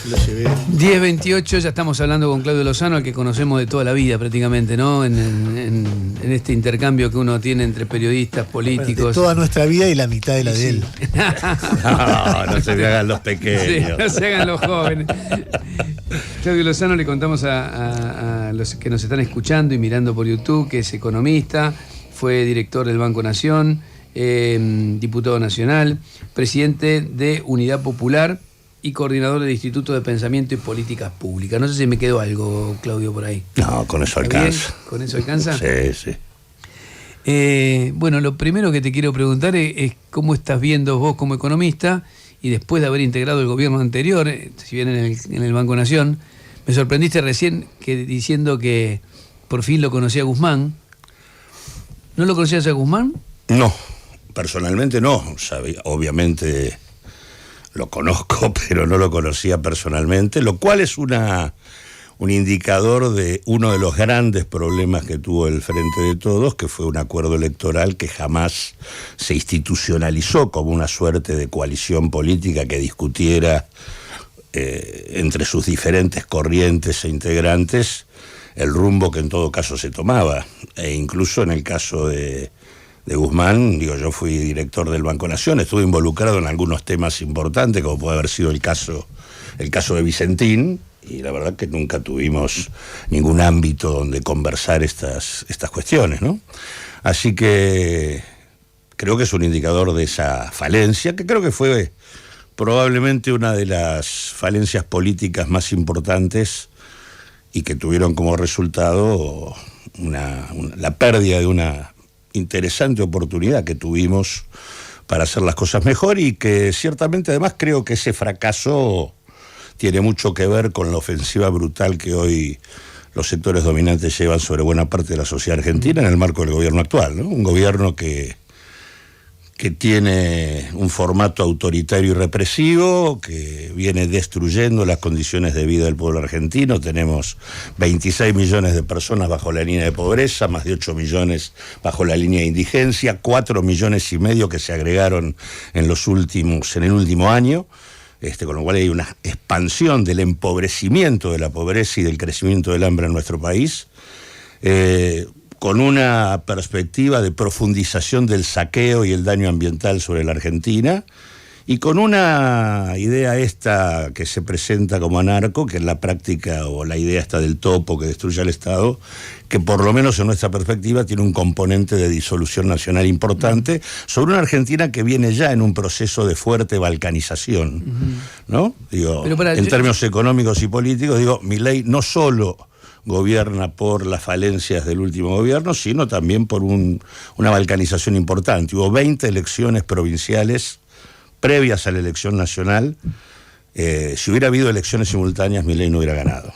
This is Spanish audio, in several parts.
lo llevé. 10:28, ya estamos hablando con Claudio Lozano, al que conocemos de toda la vida prácticamente, ¿no? En este intercambio que uno tiene entre periodistas, políticos. De toda nuestra vida y la mitad de la de él. No se me hagan los pequeños. Sí, no se hagan los jóvenes. Claudio Lozano, le contamos a los que nos están escuchando y mirando por YouTube que es economista, fue director del Banco Nación, diputado nacional, presidente de Unidad Popular y coordinador del Instituto de Pensamiento y Políticas Públicas. No sé si me quedó algo, Claudio, por ahí. No, con eso alcanza. ¿Con eso alcanza? Sí, sí. Bueno, lo primero que te quiero preguntar es cómo estás viendo vos como economista y después de haber integrado el gobierno anterior, si bien en el Banco Nación, me sorprendiste recién diciendo que por fin lo conocía a Guzmán. ¿No lo conocías a Guzmán? No, personalmente no. Obviamente lo conozco, pero no lo conocía personalmente, lo cual es un indicador de uno de los grandes problemas que tuvo el Frente de Todos, que fue un acuerdo electoral que jamás se institucionalizó como una suerte de coalición política que discutiera entre sus diferentes corrientes e integrantes el rumbo que en todo caso se tomaba. E incluso en el caso de Guzmán, yo fui director del Banco Nación, estuve involucrado en algunos temas importantes, como puede haber sido el caso de Vicentín, y la verdad que nunca tuvimos ningún ámbito donde conversar estas cuestiones, ¿no? Así que creo que es un indicador de esa falencia, que creo que fue probablemente una de las falencias políticas más importantes y que tuvieron como resultado la pérdida de una interesante oportunidad que tuvimos para hacer las cosas mejor, y que ciertamente además creo que ese fracaso tiene mucho que ver con la ofensiva brutal que hoy los sectores dominantes llevan sobre buena parte de la sociedad argentina en el marco del gobierno actual, ¿no? Un gobierno que tiene un formato autoritario y represivo, que viene destruyendo las condiciones de vida del pueblo argentino. Tenemos 26 millones de personas bajo la línea de pobreza, más de 8 millones bajo la línea de indigencia, 4 millones y medio que se agregaron en el último año, con lo cual hay una expansión del empobrecimiento de la pobreza y del crecimiento del hambre en nuestro país, con una perspectiva de profundización del saqueo y el daño ambiental sobre la Argentina, y con una idea esta que se presenta como anarco, que en la práctica, o la idea esta del topo que destruye al Estado, que por lo menos en nuestra perspectiva tiene un componente de disolución nacional importante, sobre una Argentina que viene ya en un proceso de fuerte balcanización, ¿no? En términos económicos y políticos, Milei no solo gobierna por las falencias del último gobierno, sino también por una balcanización importante. Hubo 20 elecciones provinciales previas a la elección nacional. Si hubiera habido elecciones simultáneas, Milei no hubiera ganado.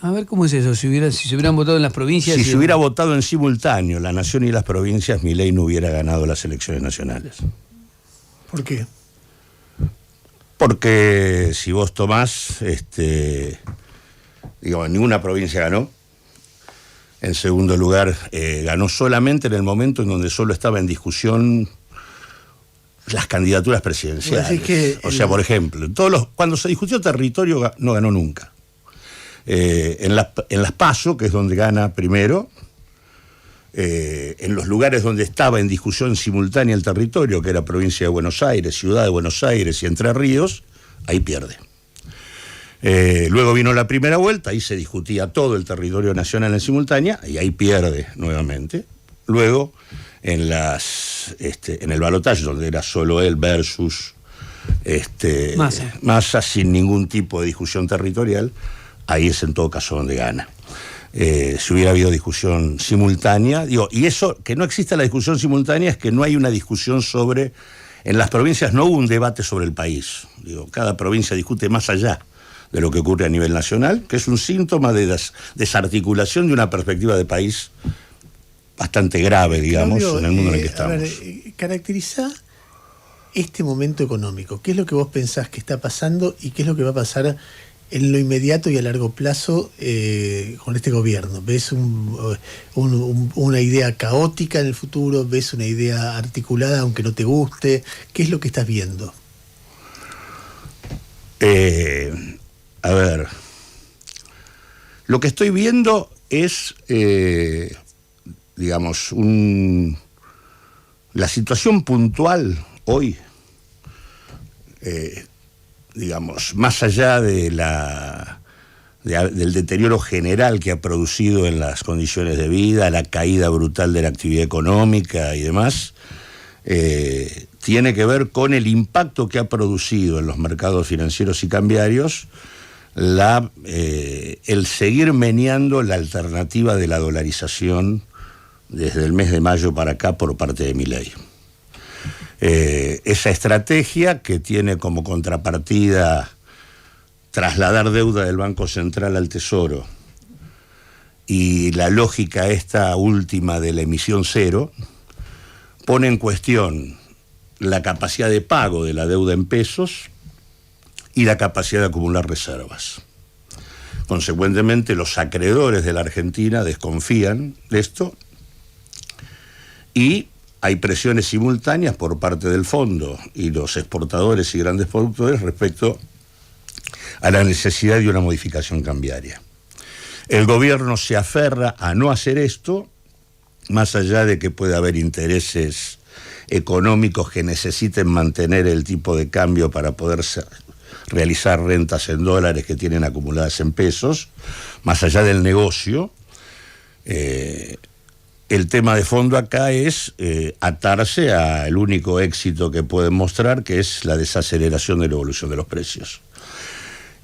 A ver, ¿cómo es eso? Si se hubieran votado en las provincias... Si se hubiera votado en simultáneo la nación y las provincias, Milei no hubiera ganado las elecciones nacionales. ¿Por qué? Porque si vos tomás... ninguna provincia ganó. En segundo lugar, ganó solamente en el momento en donde solo estaba en discusión las candidaturas presidenciales. Por ejemplo, cuando se discutió territorio no ganó nunca. En las PASO, que es donde gana primero, en los lugares donde estaba en discusión simultánea el territorio, que era provincia de Buenos Aires, Ciudad de Buenos Aires y Entre Ríos, ahí pierde. Luego vino la primera vuelta, ahí se discutía todo el territorio nacional en simultánea, y ahí pierde nuevamente. Luego, en el balotaje, donde era solo él versus Massa, sin ningún tipo de discusión territorial, ahí es en todo caso donde gana. Si hubiera habido discusión simultánea, y eso, que no exista la discusión simultánea, es que no hay una discusión sobre... En las provincias no hubo un debate sobre el país. Cada provincia discute más allá de lo que ocurre a nivel nacional, que es un síntoma de desarticulación de una perspectiva de país bastante grave, digamos, Claudio, en el mundo en el que estamos. Caracteriza este momento económico. ¿Qué es lo que vos pensás que está pasando y qué es lo que va a pasar en lo inmediato y a largo plazo con este gobierno? ¿Ves una idea caótica en el futuro? ¿Ves una idea articulada aunque no te guste? ¿Qué es lo que estás viendo? A ver, lo que estoy viendo es, digamos, la situación puntual hoy, digamos, más allá de del deterioro general que ha producido en las condiciones de vida, la caída brutal de la actividad económica y demás, tiene que ver con el impacto que ha producido en los mercados financieros y cambiarios el seguir meneando la alternativa de la dolarización desde el mes de mayo para acá por parte de Milei. Esa estrategia que tiene como contrapartida trasladar deuda del Banco Central al Tesoro y la lógica esta última de la emisión cero pone en cuestión la capacidad de pago de la deuda en pesos y la capacidad de acumular reservas. Consecuentemente, los acreedores de la Argentina desconfían de esto y hay presiones simultáneas por parte del fondo y los exportadores y grandes productores respecto a la necesidad de una modificación cambiaria. El gobierno se aferra a no hacer esto, más allá de que pueda haber intereses económicos que necesiten mantener el tipo de cambio para poder realizar rentas en dólares que tienen acumuladas en pesos, más allá del negocio. El tema de fondo acá es atarse al único éxito que pueden mostrar, que es la desaceleración de la evolución de los precios.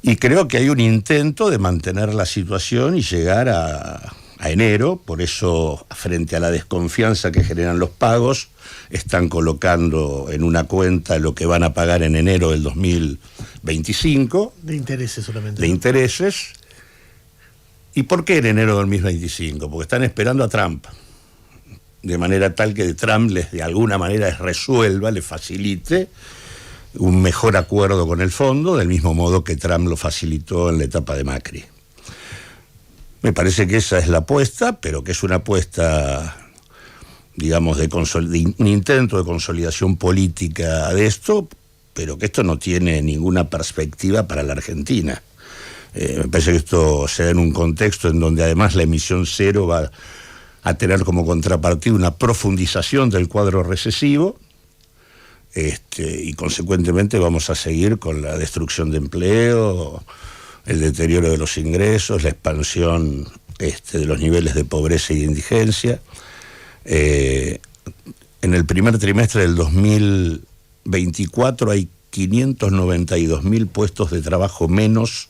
Y creo que hay un intento de mantener la situación y llegar a enero, por eso, frente a la desconfianza que generan los pagos, están colocando en una cuenta lo que van a pagar en enero del 2025. De intereses solamente. De intereses. ¿Y por qué en enero del 2025? Porque están esperando a Trump, de manera tal que Trump de alguna manera les resuelva, les facilite un mejor acuerdo con el fondo, del mismo modo que Trump lo facilitó en la etapa de Macri. Me parece que esa es la apuesta, pero que es una apuesta, digamos, un intento de consolidación política de esto, pero que esto no tiene ninguna perspectiva para la Argentina. Me parece que esto se da en un contexto en donde además la emisión cero va a tener como contrapartida una profundización del cuadro recesivo, y consecuentemente vamos a seguir con la destrucción de empleo, el deterioro de los ingresos, la expansión de los niveles de pobreza y de indigencia. En el primer trimestre del 2024 hay 592.000 puestos de trabajo menos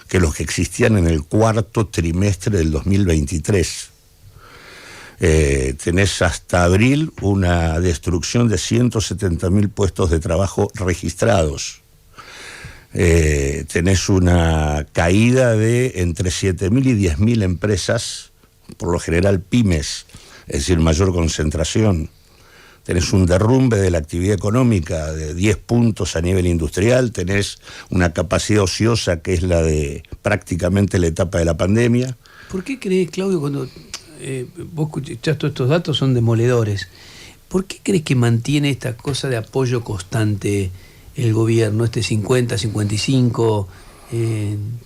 que los que existían en el cuarto trimestre del 2023. Tenés hasta abril una destrucción de 170.000 puestos de trabajo registrados. Tenés una caída de entre 7.000 y 10.000 empresas, por lo general pymes, es decir, mayor concentración. Tenés un derrumbe de la actividad económica de 10 puntos a nivel industrial, tenés una capacidad ociosa que es la de prácticamente la etapa de la pandemia. ¿Por qué crees, Claudio, cuando vos escuchás todos estos datos son demoledores, ¿por qué crees que mantiene esta cosa de apoyo constante el gobierno, 50, 55?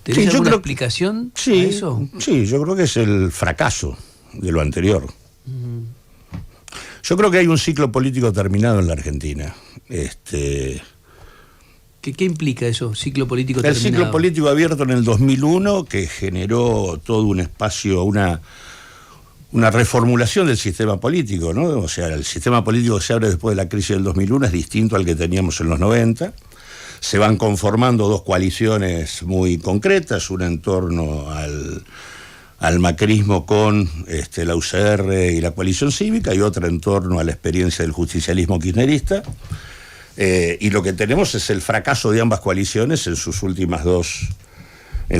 ¿Tenés alguna explicación a eso? Sí, yo creo que es el fracaso de lo anterior. Yo creo que hay un ciclo político terminado en la Argentina. ¿Qué implica eso, ciclo político terminado? El ciclo político abierto en el 2001, que generó todo un espacio, una reformulación del sistema político, ¿no? O sea, el sistema político que se abre después de la crisis del 2001 es distinto al que teníamos en los 90. Se van conformando dos coaliciones muy concretas, una en torno al macrismo con la UCR y la coalición cívica, y otra en torno a la experiencia del justicialismo kirchnerista. Y lo que tenemos es el fracaso de ambas coaliciones en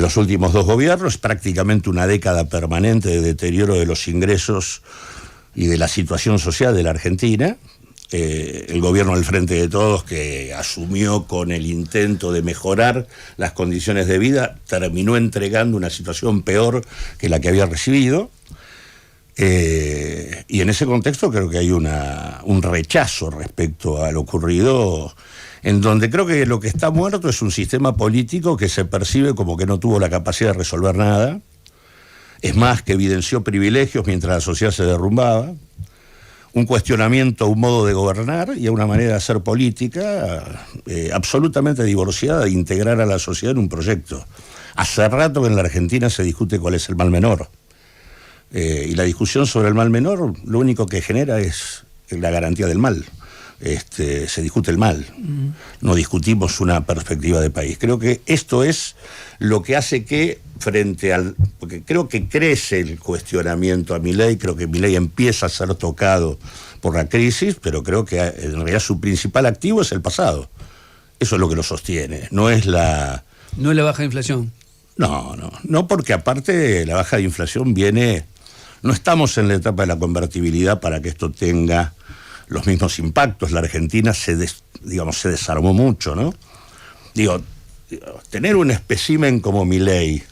los últimos dos gobiernos, prácticamente una década permanente de deterioro de los ingresos y de la situación social de la Argentina. El gobierno del Frente de Todos, que asumió con el intento de mejorar las condiciones de vida, terminó entregando una situación peor que la que había recibido. Y en ese contexto creo que hay un rechazo respecto a lo ocurrido, en donde creo que lo que está muerto es un sistema político que se percibe como que no tuvo la capacidad de resolver nada, es más, que evidenció privilegios mientras la sociedad se derrumbaba, un cuestionamiento a un modo de gobernar y a una manera de hacer política absolutamente divorciada de integrar a la sociedad en un proyecto. Hace rato que en la Argentina se discute cuál es el mal menor. Y la discusión sobre el mal menor lo único que genera es la garantía del mal. Se discute el mal, no discutimos una perspectiva de país. Creo que esto es lo que hace que porque creo que crece el cuestionamiento a Milei, creo que Milei empieza a ser tocado por la crisis, pero creo que en realidad su principal activo es el pasado. Eso es lo que lo sostiene, no es la... No es la baja inflación. No, porque aparte la baja de inflación viene... No estamos en la etapa de la convertibilidad para que esto tenga los mismos impactos. La Argentina se desarmó mucho, ¿no? Tener un espécimen como Milei,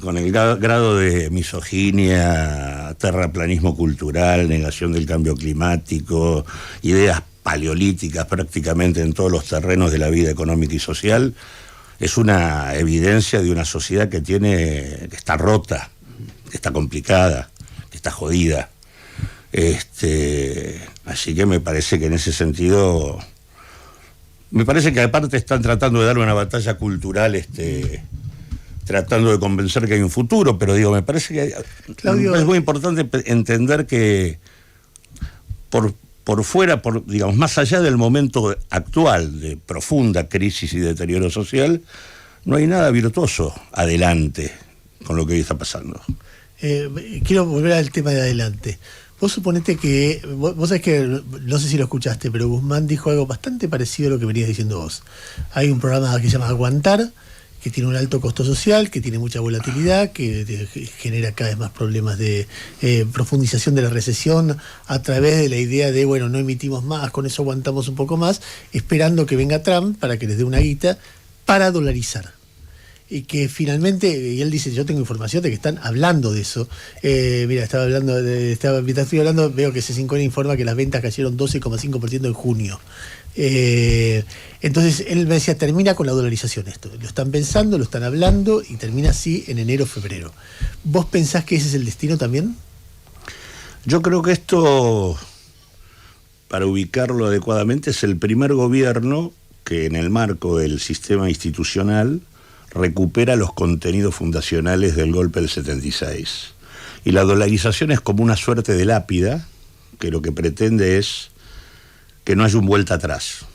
con el grado de misoginia, terraplanismo cultural, negación del cambio climático, ideas paleolíticas prácticamente en todos los terrenos de la vida económica y social, es una evidencia de una sociedad que está rota, que está complicada, que está jodida. Así que me parece que en ese sentido, me parece que aparte están tratando de darle una batalla cultural, tratando de convencer que hay un futuro, pero me parece que Claudio, es muy importante entender que por fuera, más allá del momento actual de profunda crisis y deterioro social, no hay nada virtuoso adelante con lo que hoy está pasando. Quiero volver al tema de adelante. Vos suponete que, vos sabés que, no sé si lo escuchaste, pero Guzmán dijo algo bastante parecido a lo que venías diciendo vos. Hay un programa que se llama Aguantar, que tiene un alto costo social, que tiene mucha volatilidad, que genera cada vez más problemas de profundización de la recesión a través de la idea de, no emitimos más, con eso aguantamos un poco más, esperando que venga Trump para que les dé una guita para dolarizar. Y que finalmente, y él dice, yo tengo información de que están hablando de eso. Mira, mientras estoy hablando, veo que C5N informa que las ventas cayeron 12,5% en junio. Entonces él me decía, termina con la dolarización esto. Lo están pensando, lo están hablando y termina así en enero, febrero. ¿Vos pensás que ese es el destino también? Yo creo que esto, para ubicarlo adecuadamente, es el primer gobierno que en el marco del sistema institucional recupera los contenidos fundacionales del golpe del 76. Y la dolarización es como una suerte de lápida que lo que pretende es que no haya un vuelta atrás,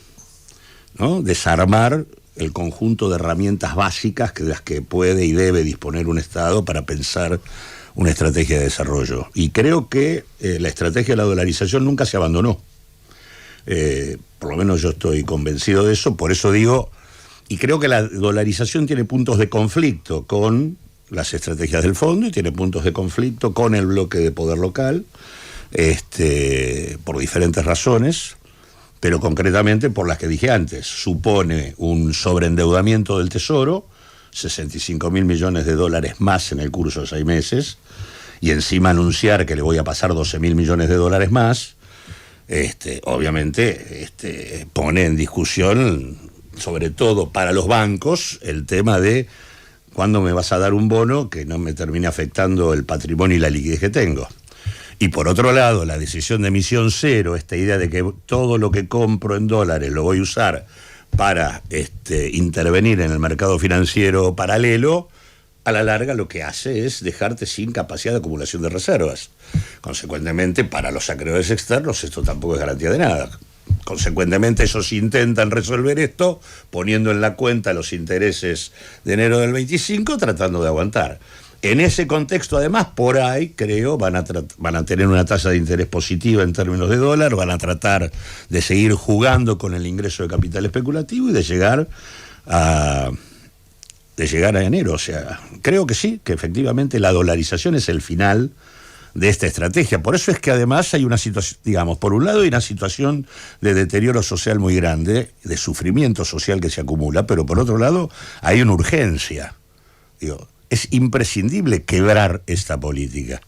¿no? Desarmar el conjunto de herramientas básicas de las que puede y debe disponer un Estado para pensar una estrategia de desarrollo. Y creo que la estrategia de la dolarización nunca se abandonó. Por lo menos yo estoy convencido de eso, por eso digo... Y creo que la dolarización tiene puntos de conflicto con las estrategias del fondo y tiene puntos de conflicto con el bloque de poder local, por diferentes razones, pero concretamente por las que dije antes. Supone un sobreendeudamiento del Tesoro, 65.000 millones de dólares más en el curso de 6 meses, y encima anunciar que le voy a pasar 12.000 millones de dólares más, obviamente pone en discusión, sobre todo para los bancos, el tema de cuándo me vas a dar un bono que no me termine afectando el patrimonio y la liquidez que tengo. Y por otro lado, la decisión de emisión cero, esta idea de que todo lo que compro en dólares lo voy a usar para intervenir en el mercado financiero paralelo, a la larga lo que hace es dejarte sin capacidad de acumulación de reservas. Consecuentemente, para los acreedores externos esto tampoco es garantía de nada. Consecuentemente ellos intentan resolver esto poniendo en la cuenta los intereses de enero del 25, tratando de aguantar. En ese contexto, además, por ahí, creo, van a tener una tasa de interés positiva en términos de dólar, van a tratar de seguir jugando con el ingreso de capital especulativo y de llegar a enero. O sea, creo que sí, que efectivamente la dolarización es el final de esta estrategia. Por eso es que además hay una situación, por un lado hay una situación de deterioro social muy grande, de sufrimiento social que se acumula, pero por otro lado hay una urgencia. Es imprescindible quebrar esta política,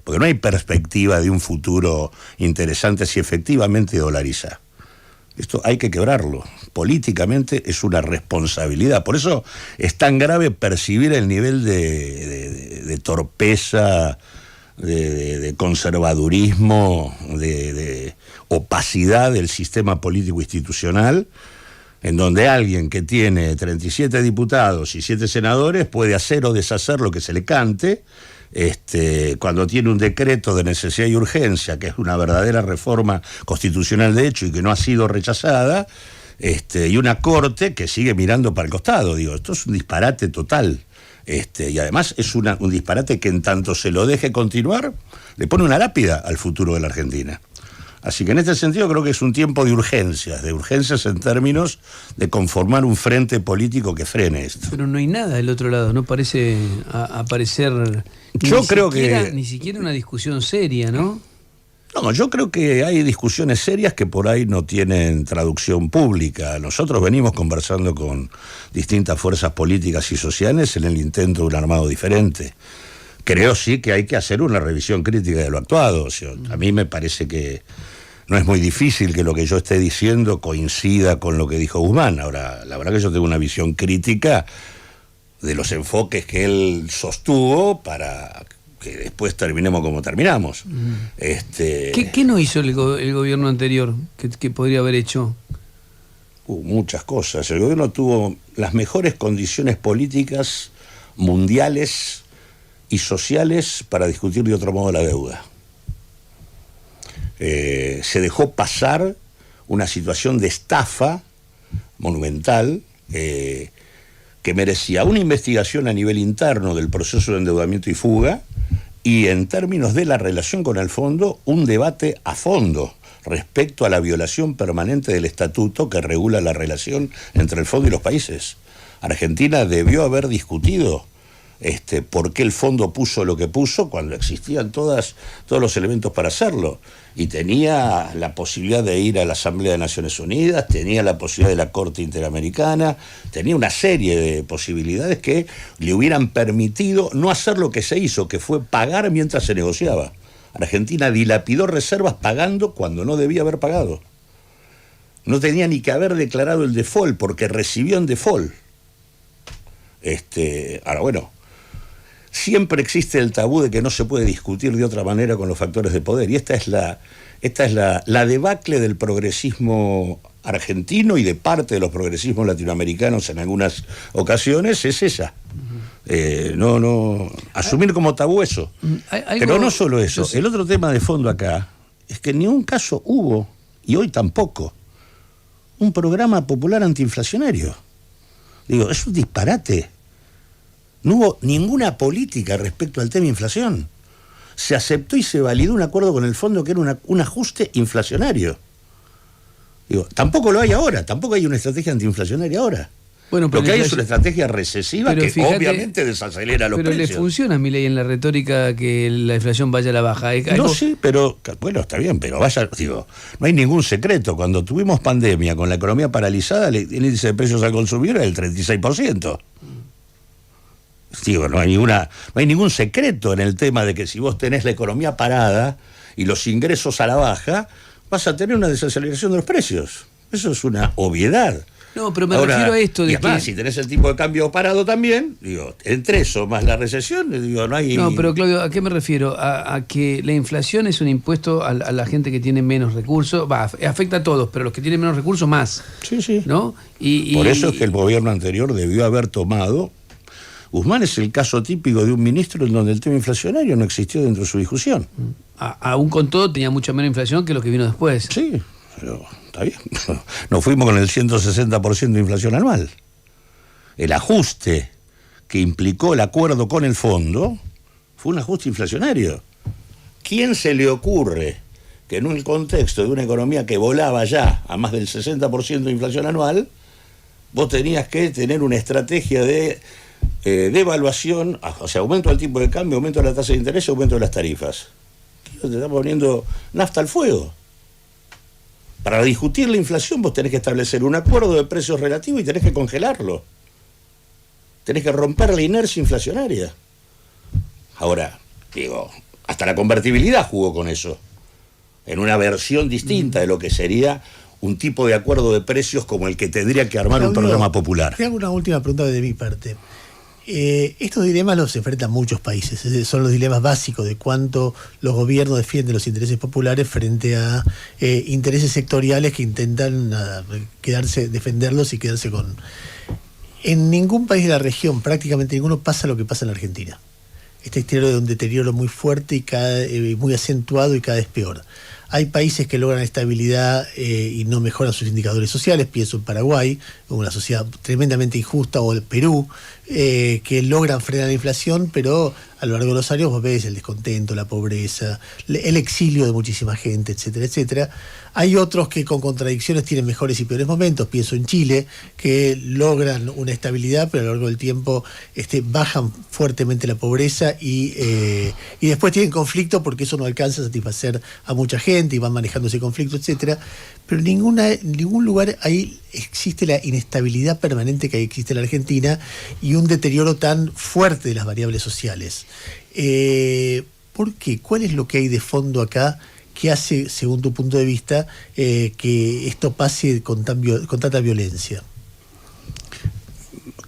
porque no hay perspectiva de un futuro interesante si efectivamente dolariza. Esto hay que quebrarlo. Políticamente es una responsabilidad. Por eso es tan grave percibir el nivel de torpeza, de conservadurismo, de opacidad del sistema político institucional, en donde alguien que tiene 37 diputados y 7 senadores puede hacer o deshacer lo que se le cante, cuando tiene un decreto de necesidad y urgencia, que es una verdadera reforma constitucional de hecho y que no ha sido rechazada, y una corte que sigue mirando para el costado. Digo, esto es un disparate total. Y además es un disparate que en tanto se lo deje continuar, le pone una lápida al futuro de la Argentina. Así que en este sentido creo que es un tiempo de urgencias en términos de conformar un frente político que frene esto. Pero no hay nada del otro lado, no parece aparecer ni siquiera una discusión seria, ¿no? No, yo creo que hay discusiones serias que por ahí no tienen traducción pública. Nosotros venimos conversando con distintas fuerzas políticas y sociales en el intento de un armado diferente. Creo sí que hay que hacer una revisión crítica de lo actuado. O sea, a mí me parece que no es muy difícil que lo que yo esté diciendo coincida con lo que dijo Guzmán. Ahora, la verdad que yo tengo una visión crítica de los enfoques que él sostuvo para que después terminemos como terminamos. ¿Qué no hizo el gobierno anterior que podría haber hecho? Muchas cosas. El gobierno tuvo las mejores condiciones políticas, mundiales y sociales para discutir de otro modo la deuda. Se dejó pasar una situación de estafa monumental que merecía una investigación a nivel interno del proceso de endeudamiento y fuga y en términos de la relación con el fondo, un debate a fondo respecto a la violación permanente del estatuto que regula la relación entre el fondo y los países. Argentina debió haber discutido por qué el fondo puso lo que puso cuando existían todos los elementos para hacerlo. Y tenía la posibilidad de ir a la Asamblea de Naciones Unidas, tenía la posibilidad de la Corte Interamericana, tenía una serie de posibilidades que le hubieran permitido no hacer lo que se hizo, que fue pagar mientras se negociaba. Argentina dilapidó reservas pagando cuando no debía haber pagado. No tenía ni que haber declarado el default porque recibió en default. Ahora bueno, siempre existe el tabú de que no se puede discutir de otra manera con los factores de poder, y esta es la debacle del progresismo argentino y de parte de los progresismos latinoamericanos en algunas ocasiones, es esa. Asumir como tabú eso. Pero no solo eso, el otro tema de fondo acá es que en ningún caso hubo, y hoy tampoco, un programa popular antiinflacionario. Digo, es un disparate. No hubo ninguna política respecto al tema inflación. Se aceptó y se validó un acuerdo con el fondo que era un ajuste inflacionario. Digo, tampoco lo hay ahora, tampoco hay una estrategia antiinflacionaria ahora. Bueno, lo que hay es una estrategia recesiva que fíjate, obviamente desacelera los precios. Pero le funciona a Milei en la retórica que la inflación vaya a la baja. No, sí, pero bueno, está bien, pero no hay ningún secreto. Cuando tuvimos pandemia con la economía paralizada, el índice de precios al consumidor era del 36%. Digo, no hay ningún secreto en el tema de que si vos tenés la economía parada y los ingresos a la baja, vas a tener una desaceleración de los precios. Eso es una obviedad. No, pero me refiero a esto de y además, si tenés el tipo de cambio parado también, digo, entre eso más la recesión, digo, no hay... No, pero Claudio, ¿a qué me refiero? A que la inflación es un impuesto a la gente que tiene menos recursos, afecta a todos, pero los que tienen menos recursos más. Sí. ¿No? Por eso es que el gobierno anterior debió haber tomado... Guzmán es el caso típico de un ministro en donde el tema inflacionario no existió dentro de su discusión. Aún con todo tenía mucha menos inflación que lo que vino después. Sí, pero está bien. Nos fuimos con el 160% de inflación anual. El ajuste que implicó el acuerdo con el fondo fue un ajuste inflacionario. ¿Quién se le ocurre que en un contexto de una economía que volaba ya a más del 60% de inflación anual, vos tenías que tener una estrategia de devaluación, o sea, aumento del tipo de cambio, aumento de la tasa de interés y aumento de las tarifas? Te está poniendo nafta al fuego. Para discutir la inflación vos tenés que establecer un acuerdo de precios relativos y tenés que congelarlo. Tenés que romper la inercia inflacionaria. Ahora, digo, Hasta la convertibilidad jugó con eso, en una versión distinta de lo que sería un tipo de acuerdo de precios como el que tendría que armar un programa popular. Te hago una última pregunta de mi parte. Estos dilemas los enfrentan muchos países, son los dilemas básicos de cuánto los gobiernos defienden los intereses populares frente a intereses sectoriales que intentan defenderlos y quedarse con... En ningún país de la región, prácticamente ninguno, pasa lo que pasa en la Argentina. Está exterior de un deterioro muy fuerte y muy acentuado y cada vez peor. Hay países que logran estabilidad y no mejoran sus indicadores sociales. Pienso en Paraguay, una sociedad tremendamente injusta, o el Perú, que logran frenar la inflación, pero a lo largo de los años vos ves el descontento, la pobreza, el exilio de muchísima gente, etcétera, etcétera. Hay otros que con contradicciones tienen mejores y peores momentos. Pienso en Chile, que logran una estabilidad, pero a lo largo del tiempo bajan fuertemente la pobreza y después tienen conflicto porque eso no alcanza a satisfacer a mucha gente y van manejando ese conflicto, etcétera. Pero en ningún lugar ahí existe la inestabilidad permanente que existe en la Argentina y un deterioro tan fuerte de las variables sociales. ¿Por qué? ¿Cuál es lo que hay de fondo acá que hace, según tu punto de vista, que esto pase con tanta violencia?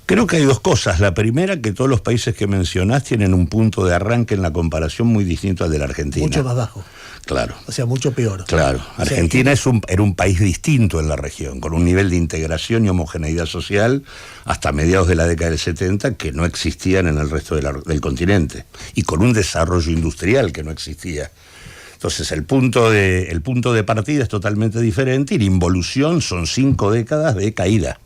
Creo que hay dos cosas. La primera, que todos los países que mencionás tienen un punto de arranque en la comparación muy distinto al de la Argentina. Mucho más bajo. Claro. O sea, mucho peor. Claro. Argentina era un país distinto en la región, con un nivel de integración y homogeneidad social hasta mediados de la década del 70 que no existían en el resto del continente, y con un desarrollo industrial que no existía. Entonces el punto de partida es totalmente diferente y la involución son 5 décadas de caída.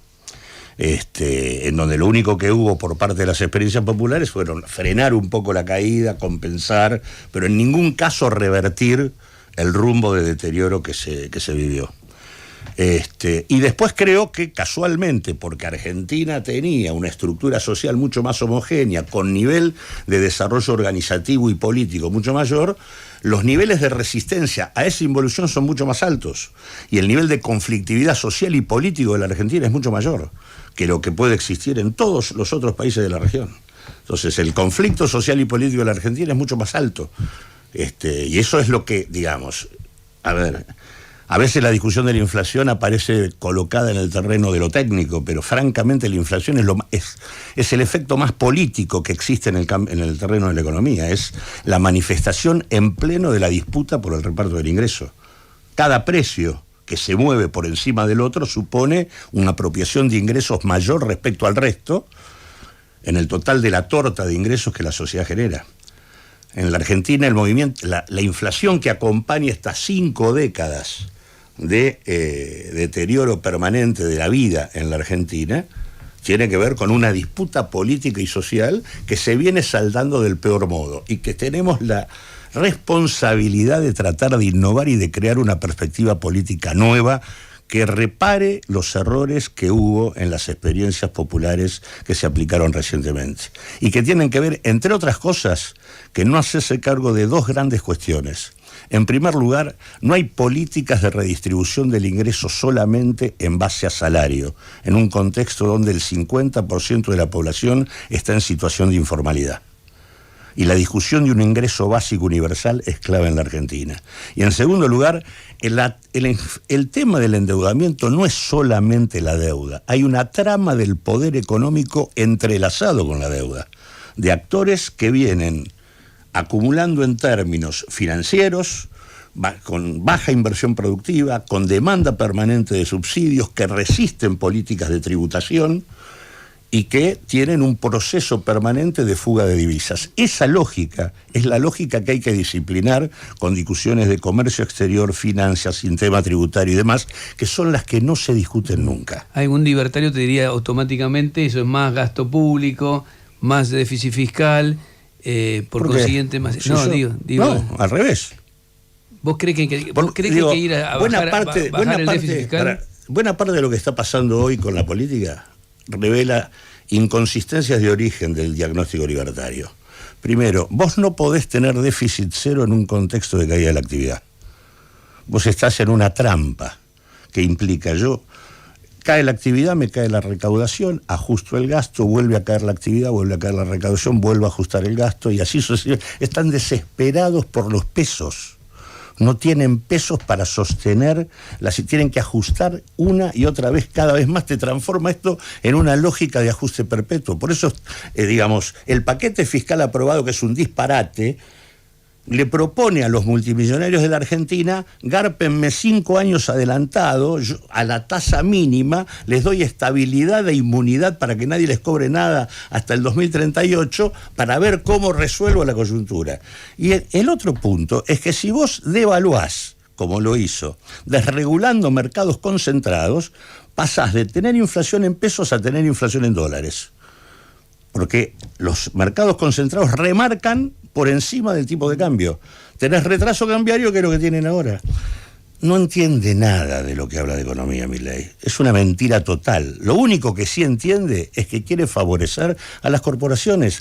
En donde lo único que hubo por parte de las experiencias populares fueron frenar un poco la caída, compensar, pero en ningún caso revertir el rumbo de deterioro que se vivió. Y después creo que casualmente, porque Argentina tenía una estructura social mucho más homogénea, con nivel de desarrollo organizativo y político mucho mayor, los niveles de resistencia a esa involución son mucho más altos, y el nivel de conflictividad social y político de la Argentina es mucho mayor que lo que puede existir en todos los otros países de la región. Entonces el conflicto social y político de la Argentina es mucho más alto. Y eso es lo que, digamos, a veces la discusión de la inflación aparece colocada en el terreno de lo técnico, pero francamente la inflación es el efecto más político que existe en el terreno de la economía. Es la manifestación en pleno de la disputa por el reparto del ingreso. Cada precio que se mueve por encima del otro supone una apropiación de ingresos mayor respecto al resto en el total de la torta de ingresos que la sociedad genera. En la Argentina el movimiento, la inflación que acompaña estas 5 décadas de deterioro permanente de la vida en la Argentina tiene que ver con una disputa política y social que se viene saldando del peor modo, y que tenemos la responsabilidad de tratar de innovar y de crear una perspectiva política nueva que repare los errores que hubo en las experiencias populares que se aplicaron recientemente, y que tienen que ver, entre otras cosas, que no hacerse cargo de 2 grandes cuestiones. En primer lugar, no hay políticas de redistribución del ingreso solamente en base a salario, en un contexto donde el 50% de la población está en situación de informalidad. Y la discusión de un ingreso básico universal es clave en la Argentina. Y en segundo lugar, el tema del endeudamiento no es solamente la deuda. Hay una trama del poder económico entrelazado con la deuda, de actores que vienen acumulando en términos financieros, con baja inversión productiva, con demanda permanente de subsidios, que resisten políticas de tributación y que tienen un proceso permanente de fuga de divisas. Esa lógica es la lógica que hay que disciplinar con discusiones de comercio exterior, finanzas, sistema tributario y demás, que son las que no se discuten nunca. Algún libertario te diría automáticamente eso es más gasto público, más déficit fiscal, por consiguiente más... No, al revés. ¿Vos crees que hay que ir a bajar el déficit fiscal? Buena parte de lo que está pasando hoy con la política revela inconsistencias de origen del diagnóstico libertario. Primero, vos no podés tener déficit cero en un contexto de caída de la actividad. Vos estás en una trampa que implica cae la actividad, me cae la recaudación, ajusto el gasto, vuelve a caer la actividad, vuelve a caer la recaudación, vuelvo a ajustar el gasto y así sucesivamente. Están desesperados por los pesos. No tienen pesos para sostener, tienen que ajustar una y otra vez, cada vez más. Te transforma esto en una lógica de ajuste perpetuo. Por eso, digamos, el paquete fiscal aprobado, que es un disparate, le propone a los multimillonarios de la Argentina: gárpenme 5 años adelantado, yo, a la tasa mínima, les doy estabilidad e inmunidad para que nadie les cobre nada hasta el 2038, para ver cómo resuelvo la coyuntura. Y el otro punto es que si vos devaluás, como lo hizo, desregulando mercados concentrados, pasás de tener inflación en pesos a tener inflación en dólares. Porque los mercados concentrados remarcan por encima del tipo de cambio. Tenés retraso cambiario, que es lo que tienen ahora. No entiende nada de lo que habla de economía, Milei. Es una mentira total. Lo único que sí entiende es que quiere favorecer a las corporaciones.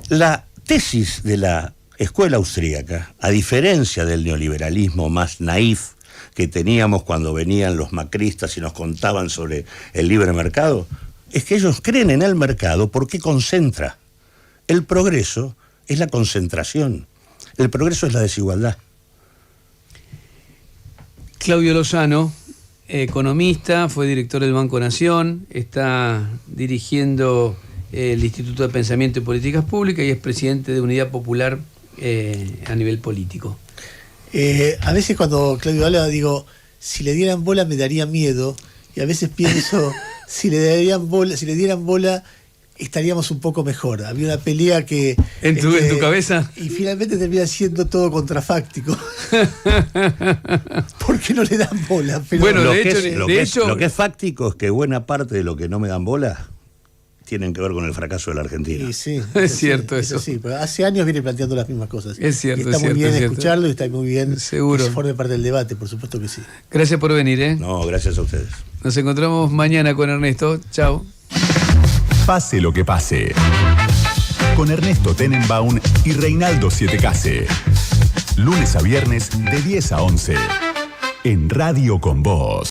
La tesis de la escuela austríaca, a diferencia del neoliberalismo más naif que teníamos cuando venían los macristas y nos contaban sobre el libre mercado, es que ellos creen en el mercado porque concentra. El progreso es la concentración. El progreso es la desigualdad. Claudio Lozano, economista, fue director del Banco Nación, está dirigiendo el Instituto de Pensamiento y Políticas Públicas y es presidente de Unidad Popular a nivel político. A veces cuando Claudio habla digo, si le dieran bola me daría miedo, y a veces pienso, si le dieran bola estaríamos un poco mejor. Había una pelea que... ¿En tu cabeza? Y finalmente termina siendo todo contrafáctico. ¿Por qué no le dan bola? Pero bueno, lo de que hecho, es fáctico es que buena parte de lo que no me dan bola tienen que ver con el fracaso de la Argentina. Sí, es cierto eso. Sí, pero hace años viene planteando las mismas cosas. Es cierto, y está muy bien escucharlo y está muy bien seguro que se forme parte del debate, por supuesto que sí. Gracias por venir, ¿eh? No, gracias a ustedes. Nos encontramos mañana con Ernesto. Chao. Pase lo que pase. Con Ernesto Tenenbaum y Reinaldo Sietecase. Lunes a viernes de 10 a 11. En Radio Con Vos.